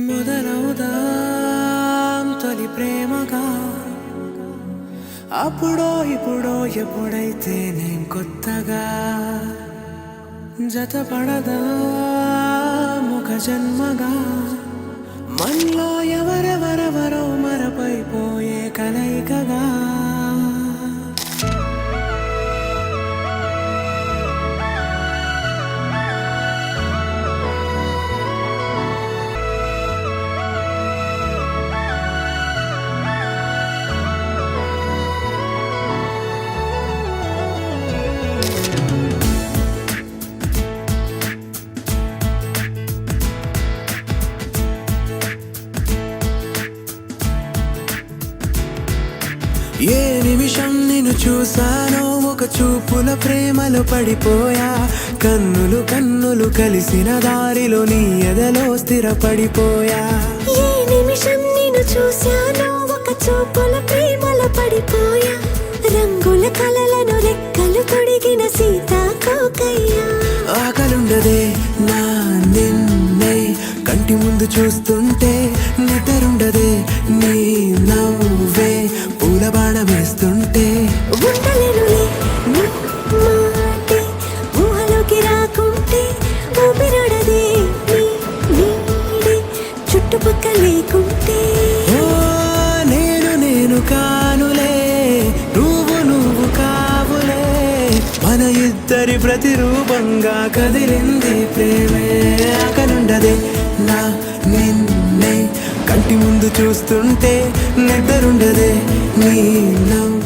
మొదలవుదాం తొలి ప్రేమగా అప్పుడో ఇప్పుడో ఎప్పుడైతే నేను కొత్తగా జతపడదా ముఖ జన్మగా మనలో ఎవరెవరెవరో మరపైపోయే కలయికగా ఏ నిమిషం నిన్ను చూసానో ఒక చూపుల ప్రేమలో పడిపోయా కన్నులు కన్నులు కలిసిన దారిలో నీ ఎదలో స్థిరపడిపోయా ఏ నిమిషం నిన్ను చూసానో ఒక చూపుల ప్రేమలో పడిపోయా రంగుల కలలను రెక్కలు తొడిగిన సీతాకోకయ్యా ఆకలుండదే నా నిన్నే కంటి ముందు చూస్తుంటే నిద్రుండదే నీ నవ్వే పూల బాణం వేస్తుంటే ఉండలేనులే నీ మాటే ఊహలోకి రాకుంటే ఊపిరాడదే నీ నీడే చుట్టుపక్కల లేకుంటే ఓ నేను కానులే నువ్వు కావులే మన ఇద్దరి ప్రతిరూపంగా కదిలింది ప్రేమే ఆకలుండదే నా నిన్నే కంటి ముందు చూస్తుంటే నిద్రుండదే నీ నవ్వు